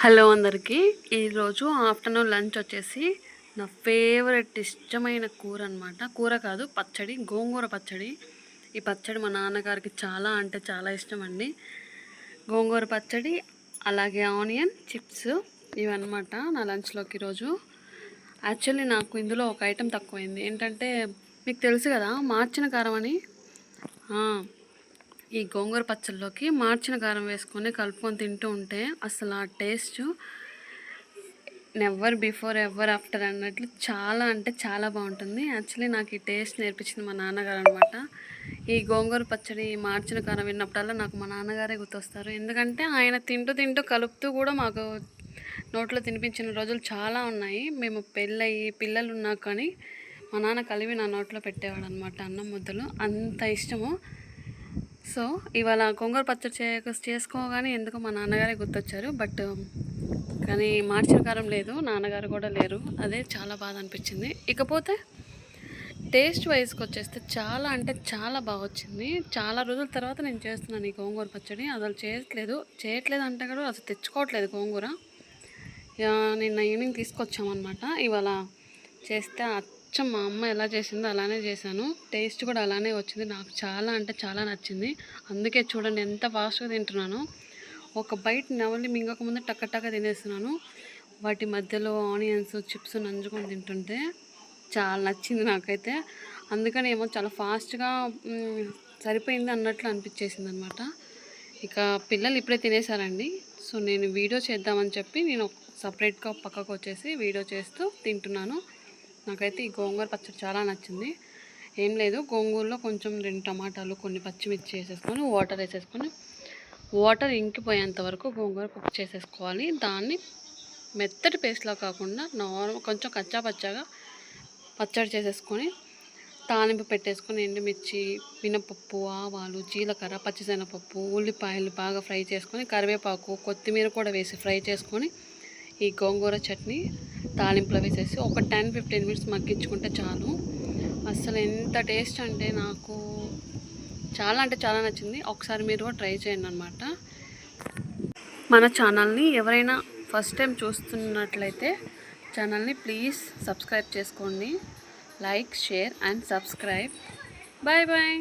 Hello అందరికీ. ఈరోజు afternoon lunch వచ్చేసి నా ఫేవరెట్ ఇష్టమైన కూర అనమాట. కూర కాదు, పచ్చడి, గోంగూర పచ్చడి. ఈ పచ్చడి మా నాన్నగారికి చాలా అంటే చాలా ఇష్టం అండి. గోంగూర పచ్చడి, అలాగే ఆనియన్ చిప్స్, ఇవన్నమాట నా లంచ్లోకి ఈరోజు. యాక్చువల్లీ నాకు ఇందులో ఒక ఐటెం తక్కువైంది. ఏంటంటే మీకు తెలుసు కదా, మార్చిన కారం అని. ఈ గోంగూర పచ్చళ్ళలోకి మార్చిన కారం వేసుకొని కలుపుకొని తింటూ ఉంటే అసలు ఆ taste never before ever after అన్నట్లు చాలా అంటే చాలా బాగుంటుంది. యాక్చువల్లీ నాకు ఈ టేస్ట్ నేర్పించింది మా నాన్నగారు అనమాట. ఈ గోంగూర పచ్చడి మార్చిన కారం విన్నప్పుడల్లా నాకు మా నాన్నగారే గుర్తొస్తారు. ఎందుకంటే ఆయన తింటూ తింటూ కలుపుతూ కూడా మాకు నోట్లో తినిపించిన రోజులు చాలా ఉన్నాయి. మేము పెళ్ళయి పిల్లలు ఉన్నా కానీ మా నాన్న కలిపి నా నోట్లో పెట్టేవాడు అనమాట అన్నం ముద్దలు. అంత ఇష్టము. సో ఇవాళ గోంగూర పచ్చడి చేసుకోగానే ఎందుకో మా నాన్నగారే గుర్తొచ్చారు. బట్ కానీ మార్చిన కారం లేదు, నాన్నగారు కూడా లేరు. అదే చాలా బాధ అనిపించింది. ఇకపోతే టేస్ట్ వైజ్కి వచ్చేస్తే చాలా అంటే చాలా బాగా వచ్చింది. చాలా రోజుల తర్వాత నేను చేస్తున్నాను ఈ గోంగూర పచ్చడి. అసలు చేయట్లేదు అంటే కూడా అసలు తెచ్చుకోవట్లేదు గోంగూర. నిన్న ఈవినింగ్ తీసుకొచ్చామన్నమాట. ఇవాళ చేస్తే అచ్చం మా అమ్మ ఎలా చేసిందో అలానే చేశాను. టేస్ట్ కూడా అలానే వచ్చింది. నాకు చాలా అంటే చాలా నచ్చింది. అందుకే చూడండి ఎంత ఫాస్ట్గా తింటున్నాను. ఒక బైట్ నవలి మింగకముందే టక్క తినేస్తున్నాను. వాటి మధ్యలో ఆనియన్స్ చిప్స్ నంజుకొని తింటుంటే చాలా నచ్చింది నాకైతే. అందుకని ఏమో చాలా ఫాస్ట్గా సరిపోయింది అన్నట్లు అనిపించేసింది అనమాట. ఇక పిల్లలు ఇప్పుడే తినేసారండి. సో నేను వీడియో చేద్దామని చెప్పి నేను సపరేట్గా పక్కకు వచ్చేసి వీడియో చేస్తూ తింటున్నాను. నాకైతే ఈ గోంగూర పచ్చడి చాలా నచ్చింది. ఏం లేదు, గోంగూరలో కొంచెం 2 టమాటాలు, కొన్ని పచ్చిమిర్చి వేసేసుకొని వాటర్ వేసేసుకొని వాటర్ ఇంకిపోయేంత వరకు గోంగూర కుక్ చేసేసుకోవాలి. దాన్ని మెత్తటి పేస్ట్లా కాకుండా నార్మల్ కొంచెం కచ్చా పచ్చాగా పచ్చడి చేసేసుకొని తాలింపు పెట్టేసుకొని ఎండుమిర్చి, మినపప్పు, ఆవాలు, జీలకర్ర, పచ్చిశనగపప్పు, ఉల్లిపాయలు బాగా ఫ్రై చేసుకొని కరివేపాకు, కొత్తిమీర కూడా వేసి ఫ్రై చేసుకొని ఈ గోంగూర చట్నీ తాలింపులో వేసేసి ఒక 10-15 మినిట్స్ మగ్గించుకుంటే చాలు. అసలు ఎంత టేస్ట్ అంటే నాకు చాలా అంటే చాలా నచ్చింది. ఒకసారి మీరు కూడా ట్రై చేయండి అనమాట. మన ఛానల్ని ఎవరైనా ఫస్ట్ టైం చూస్తున్నట్లయితే ఛానల్ని ప్లీజ్ సబ్స్క్రైబ్ చేసుకోండి. Like, share and subscribe. Bye bye.